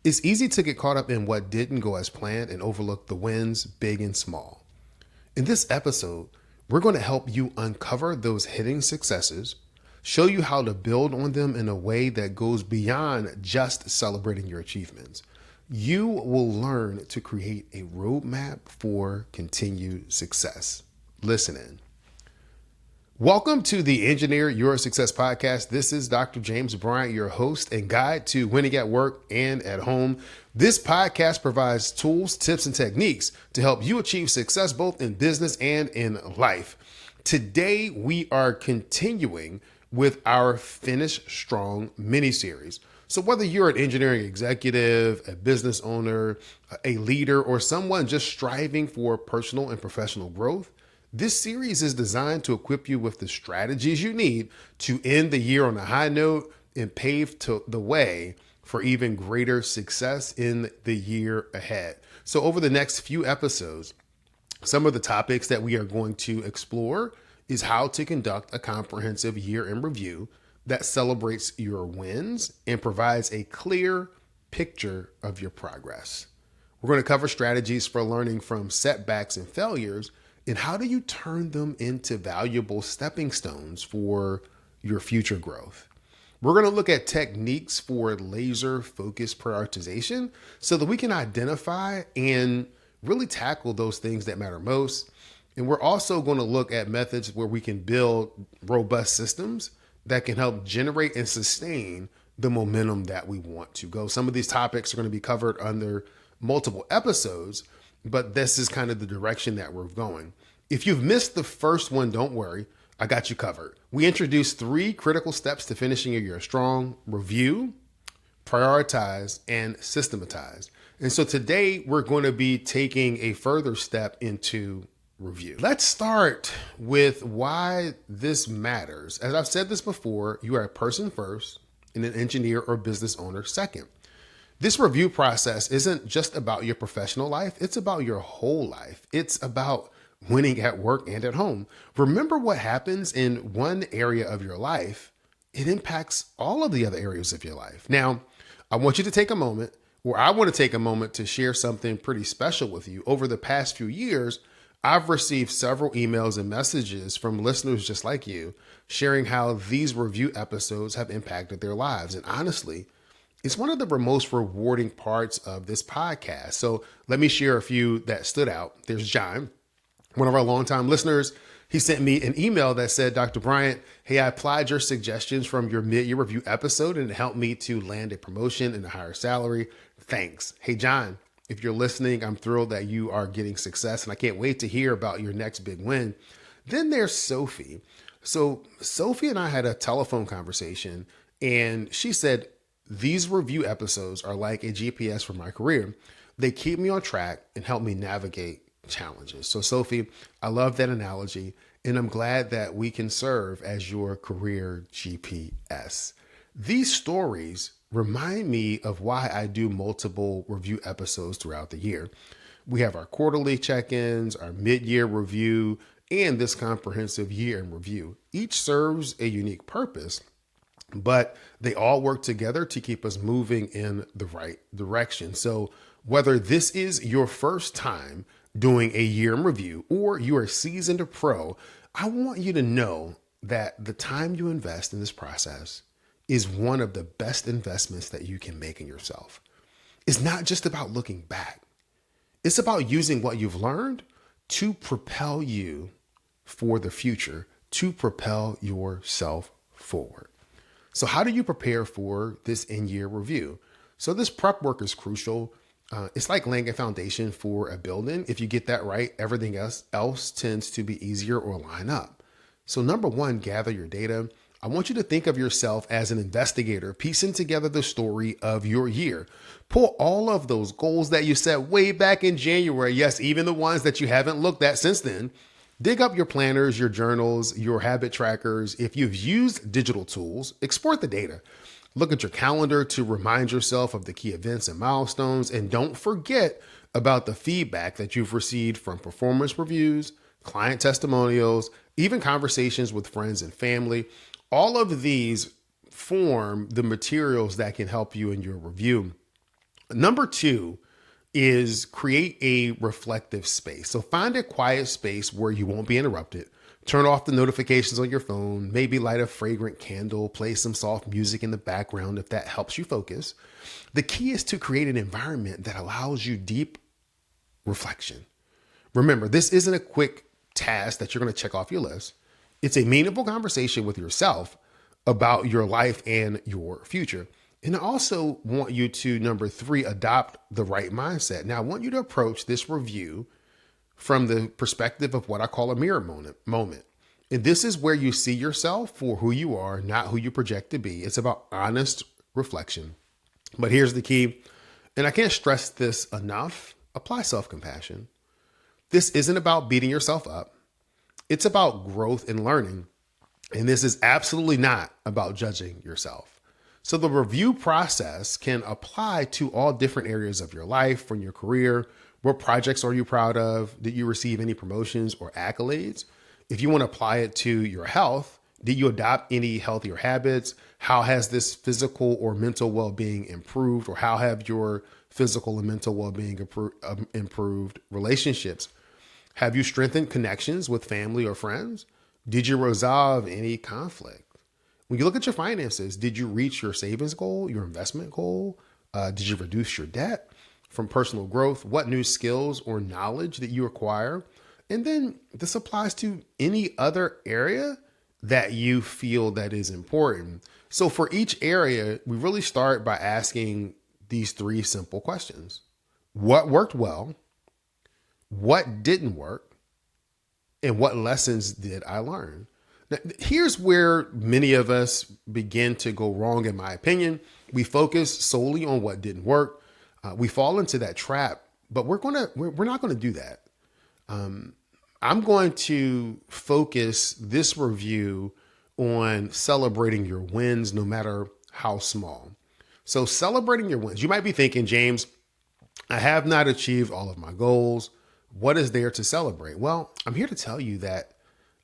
It's easy to get caught up in what didn't go as planned and overlook the wins, big and small. In this episode, we're going to help you uncover those hidden successes, show you how to build on them in a way that goes beyond just celebrating your achievements. You will learn to create a roadmap for continued success. Listen in. Welcome to the Engineer Your Success podcast. This is Dr. James Bryant, your host and guide to winning at work and at home. This podcast provides tools, tips, and techniques to help you achieve success both in business and in life. Today, we are continuing with our Finish Strong mini-series. So whether you're an engineering executive, a business owner, a leader, or someone just striving for personal and professional growth, this series is designed to equip you with the strategies you need to end the year on a high note and pave the way for even greater success in the year ahead. So over the next few episodes, some of the topics that we are going to explore is how to conduct a comprehensive year-end review that celebrates your wins and provides a clear picture of your progress. We're going to cover strategies for learning from setbacks and failures, and how do you turn them into valuable stepping stones for your future growth? We're going to look at techniques for laser focused prioritization so that we can identify and really tackle those things that matter most. And we're also going to look at methods where we can build robust systems that can help generate and sustain the momentum that we want to go. Some of these topics are going to be covered under multiple episodes, but this is kind of the direction that we're going. If you've missed the first one, don't worry. I got you covered. We introduced 3 critical steps to finishing a year strong: review, prioritize, and systematize. And so today we're going to be taking a further step into review. Let's start with why this matters. As I've said this before, you are a person first and an engineer or business owner second. This review process isn't just about your professional life. It's about your whole life. It's about winning at work and at home. Remember, what happens in one area of your life, it impacts all of the other areas of your life. Now, I want you to take a moment, or I want to take a moment to share something pretty special with you. Over the past few years, I've received several emails and messages from listeners just like you, sharing how these review episodes have impacted their lives. And honestly, it's one of the most rewarding parts of this podcast. So let me share a few that stood out. There's John, one of our longtime listeners. He sent me an email that said, Dr. Bryant, hey, I applied your suggestions from your mid-year review episode and it helped me to land a promotion and a higher salary. Thanks. Hey, John, if you're listening, I'm thrilled that you are getting success and I can't wait to hear about your next big win. Then there's Sophie. So Sophie and I had a telephone conversation and she said, these review episodes are like a GPS for my career. They keep me on track and help me navigate challenges. So Sophie, I love that analogy, and I'm glad that we can serve as your career GPS. These stories remind me of why I do multiple review episodes throughout the year. We have our quarterly check-ins, our mid-year review, and this comprehensive year in review. Each serves a unique purpose, but they all work together to keep us moving in the right direction. So whether this is your first time doing a year in review or you are a seasoned pro, I want you to know that the time you invest in this process is one of the best investments that you can make in yourself. It's not just about looking back. It's about using what you've learned to propel you for the future, to propel yourself forward. So how do you prepare for this in-year review? So this prep work is crucial. It's like laying a foundation for a building. If you get that right, everything else tends to be easier or line up. So number one, gather your data. I want you to think of yourself as an investigator, piecing together the story of your year. Pull all of those goals that you set way back in January. Yes, even the ones that you haven't looked at since then. Dig up your planners, your journals, your habit trackers. If you've used digital tools, export the data. Look at your calendar to remind yourself of the key events and milestones. And don't forget about the feedback that you've received from performance reviews, client testimonials, even conversations with friends and family. All of these form the materials that can help you in your review. Number two is create a reflective space. So find a quiet space where you won't be interrupted. Turn off the notifications on your phone, maybe light a fragrant candle, play some soft music in the background if that helps you focus. The key is to create an environment that allows you deep reflection. Remember, this isn't a quick task that you're going to check off your list. It's a meaningful conversation with yourself about your life and your future. And I also want you to, number three, adopt the right mindset. Now, I want you to approach this review from the perspective of what I call a mirror moment. And this is where you see yourself for who you are, not who you project to be. It's about honest reflection. But here's the key, and I can't stress this enough: apply self-compassion. This isn't about beating yourself up. It's about growth and learning. And this is absolutely not about judging yourself. So the review process can apply to all different areas of your life, from your career. What projects are you proud of? Did you receive any promotions or accolades? If you want to apply it to your health, did you adopt any healthier habits? How has this physical or mental well-being improved? Or how have your physical and mental well-being improved? Relationships. Have you strengthened connections with family or friends? Did you resolve any conflict? When you look at your finances, did you reach your savings goal, your investment goal? Did you reduce your debt? From personal growth, what new skills or knowledge that you acquire? And then this applies to any other area that you feel that is important. So for each area, we really start by asking these three simple questions. What worked well? What didn't work? And what lessons did I learn? Now, here's where many of us begin to go wrong, in my opinion. We focus solely on what didn't work. We fall into that trap, but we're not going to do that. I'm going to focus this review on celebrating your wins, no matter how small. So celebrating your wins. You might be thinking, James, I have not achieved all of my goals. What is there to celebrate? Well, I'm here to tell you that,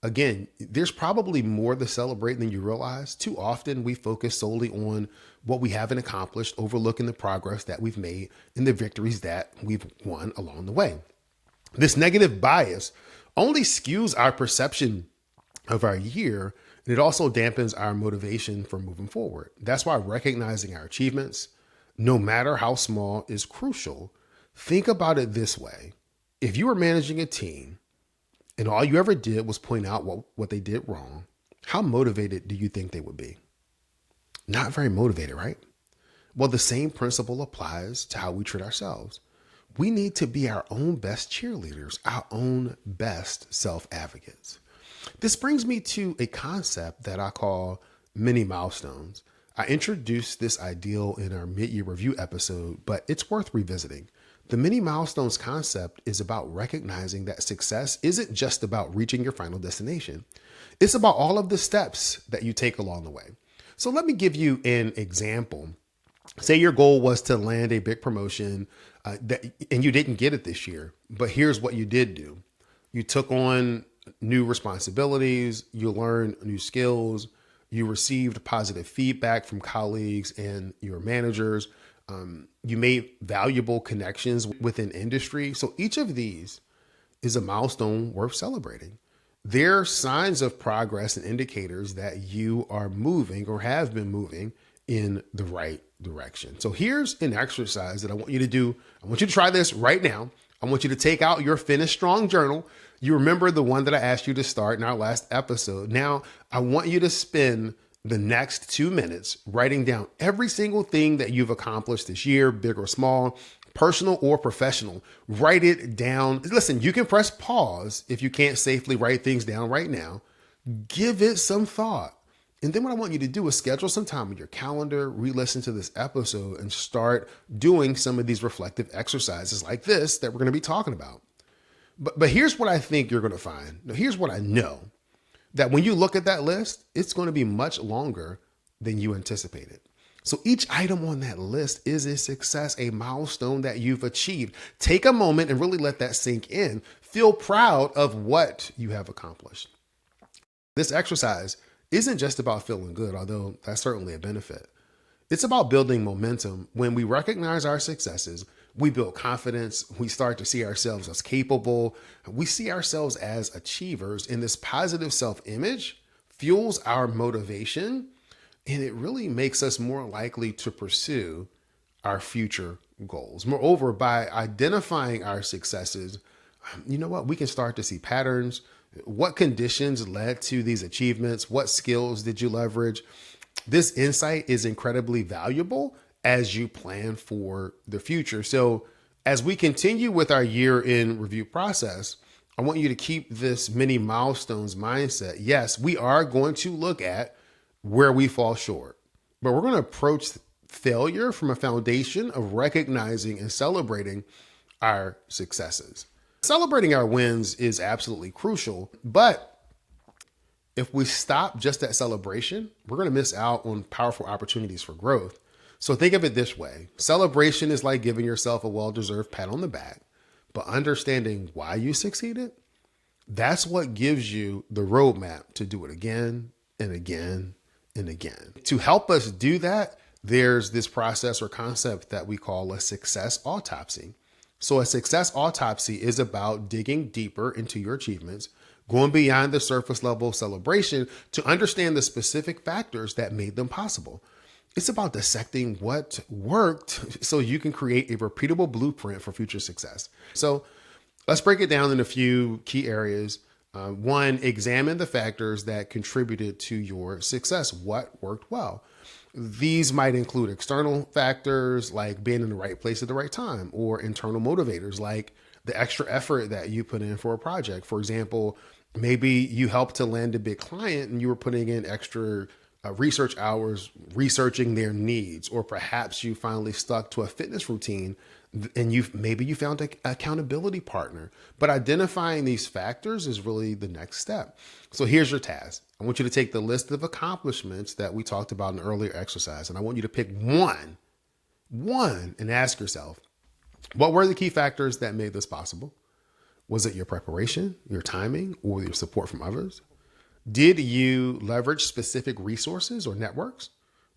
again, there's probably more to celebrate than you realize. Too often we focus solely on what we haven't accomplished, overlooking the progress that we've made and the victories that we've won along the way. This negative bias only skews our perception of our year, and it also dampens our motivation for moving forward. That's why recognizing our achievements, no matter how small, is crucial. Think about it this way. If you were managing a team and all you ever did was point out what they did wrong, how motivated do you think they would be? Not very motivated, right? Well, the same principle applies to how we treat ourselves. We need to be our own best cheerleaders, our own best self-advocates. This brings me to a concept that I call mini milestones. I introduced this ideal in our mid-year review episode, but it's worth revisiting. The mini milestones concept is about recognizing that success isn't just about reaching your final destination. It's about all of the steps that you take along the way. So let me give you an example. Say your goal was to land a big promotion and you didn't get it this year, but here's what you did do. You took on new responsibilities, you learned new skills, you received positive feedback from colleagues and your managers. You made valuable connections within industry. So each of these is a milestone worth celebrating. They're signs of progress and indicators that you are moving or have been moving in the right direction. So here's an exercise that I want you to do. I want you to try this right now. I want you to take out your Finish Strong journal. You remember the one that I asked you to start in our last episode. Now, I want you to spend the next 2 minutes writing down every single thing that you've accomplished this year, big or small, personal or professional. Write it down. Listen, you can press pause if you can't safely write things down right now. Give it some thought. And then what I want you to do is schedule some time in your calendar, re-listen to this episode, and start doing some of these reflective exercises like this that we're going to be talking about. But here's what I think you're going to find. Now, here's what I know. That when you look at that list, it's going to be much longer than you anticipated. So each item on that list is a success, a milestone that you've achieved. Take a moment and really let that sink in. Feel proud of what you have accomplished. This exercise isn't just about feeling good, although that's certainly a benefit. It's about building momentum. When we recognize our successes, we build confidence. We start to see ourselves as capable. We see ourselves as achievers. And this positive self-image fuels our motivation. And it really makes us more likely to pursue our future goals. Moreover, by identifying our successes, you know what? We can start to see patterns. What conditions led to these achievements? What skills did you leverage? This insight is incredibly valuable as you plan for the future. So as we continue with our year in review process, I want you to keep this mini milestones mindset. Yes, we are going to look at where we fall short, but we're going to approach failure from a foundation of recognizing and celebrating our successes. Celebrating our wins is absolutely crucial, but if we stop just at celebration, we're going to miss out on powerful opportunities for growth. So think of it this way. Celebration is like giving yourself a well-deserved pat on the back, but understanding why you succeeded, that's what gives you the roadmap to do it again and again and again. To help us do that, there's this process or concept that we call a success autopsy. So a success autopsy is about digging deeper into your achievements, going beyond the surface level celebration to understand the specific factors that made them possible. It's about dissecting what worked so you can create a repeatable blueprint for future success. So let's break it down in a few key areas. One, examine the factors that contributed to your success. What worked well? These might include external factors like being in the right place at the right time, or internal motivators like the extra effort that you put in for a project. For example, maybe you helped to land a big client and you were putting in extra research hours researching their needs, or perhaps you finally stuck to a fitness routine and maybe you found an accountability partner. But identifying these factors is really the next step. So here's your task. I want you to take the list of accomplishments that we talked about in the earlier exercise, and I want you to pick one, and ask yourself, what were the key factors that made this possible? Was it your preparation, your timing, or your support from others? Did you leverage specific resources or networks?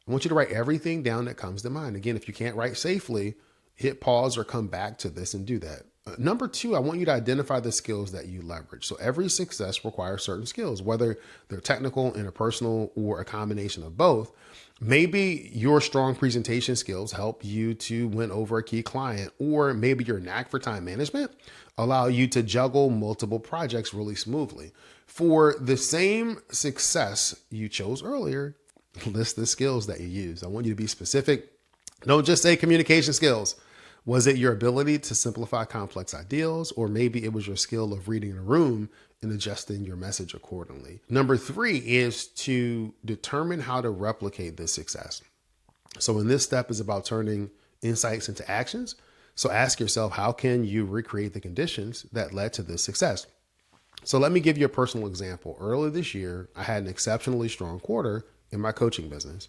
I want you to write everything down that comes to mind. Again, if you can't write safely, hit pause or come back to this and do that. Number two, I want you to identify the skills that you leverage. So every success requires certain skills, whether they're technical, interpersonal, or a combination of both. Maybe your strong presentation skills help you to win over a key client, or maybe your knack for time management allow you to juggle multiple projects really smoothly. For the same success you chose earlier, list the skills that you use. I want you to be specific. Don't just say communication skills. Was it your ability to simplify complex ideals, or maybe it was your skill of reading a room and adjusting your message accordingly? Number three is to determine how to replicate this success. So in this step is about turning insights into actions. So ask yourself, how can you recreate the conditions that led to this success? So let me give you a personal example. Earlier this year, I had an exceptionally strong quarter in my coaching business.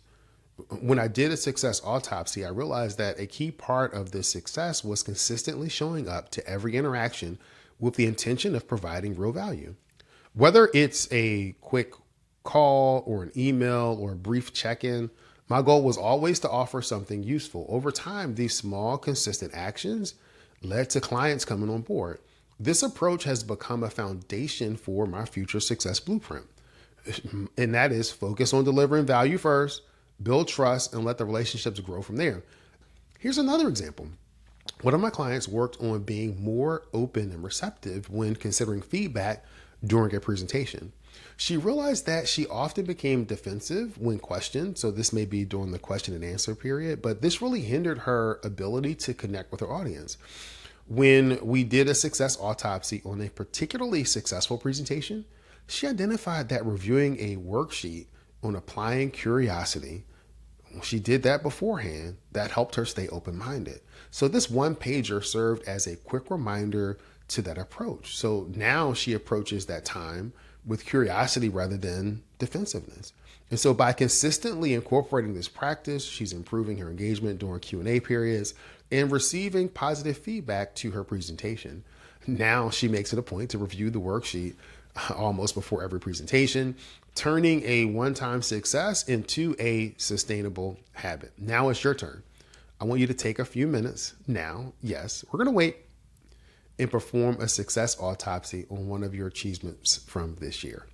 When I did a success autopsy, I realized that a key part of this success was consistently showing up to every interaction with the intention of providing real value. Whether it's a quick call or an email or a brief check-in, my goal was always to offer something useful. Over time, these small, consistent actions led to clients coming on board. This approach has become a foundation for my future success blueprint. And that is focus on delivering value first, build trust, and let the relationships grow from there. Here's another example. One of my clients worked on being more open and receptive when considering feedback during a presentation. She realized that she often became defensive when questioned. So this may be during the question and answer period, but this really hindered her ability to connect with her audience. When we did a success autopsy on a particularly successful presentation, she identified that reviewing a worksheet on applying curiosity, she did that beforehand, that helped her stay open-minded. So this one pager served as a quick reminder to that approach. So now she approaches that time with curiosity rather than defensiveness. And so by consistently incorporating this practice, she's improving her engagement during Q&A periods and receiving positive feedback to her presentation. Now she makes it a point to review the worksheet almost before every presentation, turning a one-time success into a sustainable habit. Now it's your turn. I want you to take a few minutes now. Yes, we're going to wait and perform a success autopsy on one of your achievements from this year.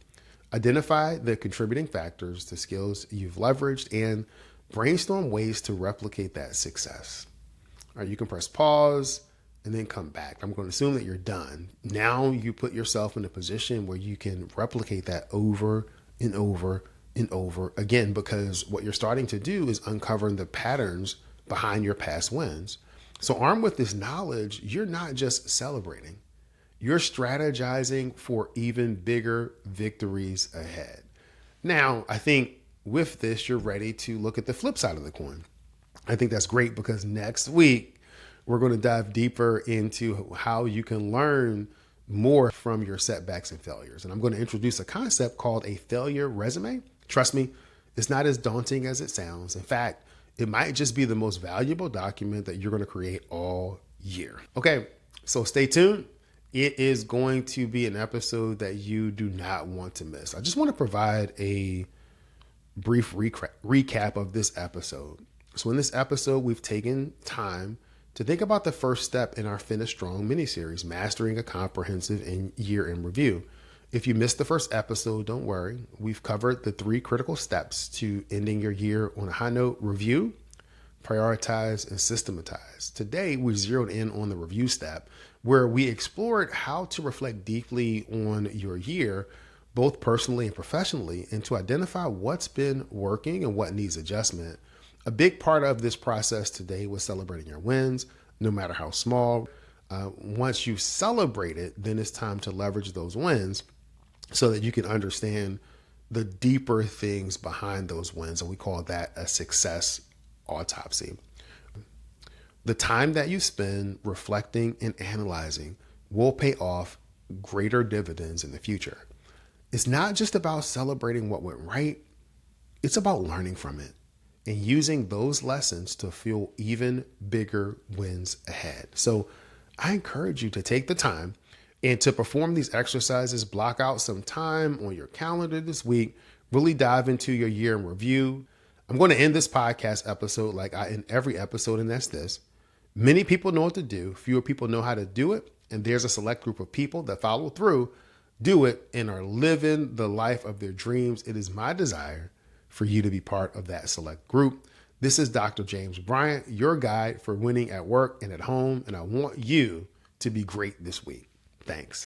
Identify the contributing factors, the skills you've leveraged, and brainstorm ways to replicate that success. All right, you can press pause and then come back. I'm going to assume that you're done. Now you put yourself in a position where you can replicate that over and over and over again, because what you're starting to do is uncovering the patterns behind your past wins. So armed with this knowledge, you're not just celebrating, you're strategizing for even bigger victories ahead. Now, I think with this, you're ready to look at the flip side of the coin. I think that's great, because next week, we're going to dive deeper into how you can learn more from your setbacks and failures. And I'm going to introduce a concept called a failure resume. Trust me, it's not as daunting as it sounds. In fact, it might just be the most valuable document that you're going to create all year. Okay, so stay tuned. It is going to be an episode that you do not want to miss. I just want to provide a brief recap of this episode. So in this episode, we've taken time to think about the first step in our Finish Strong miniseries, Mastering a Comprehensive Year in Review. If you missed the first episode, don't worry. We've covered the 3 critical steps to ending your year on a high note: review, prioritize, and systematize. Today, we zeroed in on the review step, where we explored how to reflect deeply on your year, both personally and professionally, and to identify what's been working and what needs adjustment. A big part of this process today was celebrating your wins, no matter how small. Once you've celebrated, then it's time to leverage those wins so that you can understand the deeper things behind those wins. And we call that a success autopsy. The time that you spend reflecting and analyzing will pay off greater dividends in the future. It's not just about celebrating what went right. It's about learning from it and using those lessons to fuel even bigger wins ahead. So I encourage you to take the time and to perform these exercises. Block out some time on your calendar this week. Really dive into your year in review. I'm going to end this podcast episode like I end every episode, and that's this. Many people know what to do. Fewer people know how to do it. And there's a select group of people that follow through, do it, and are living the life of their dreams. It is my desire for you to be part of that select group. This is Dr. James Bryant, your guide for winning at work and at home. And I want you to be great this week. Thanks.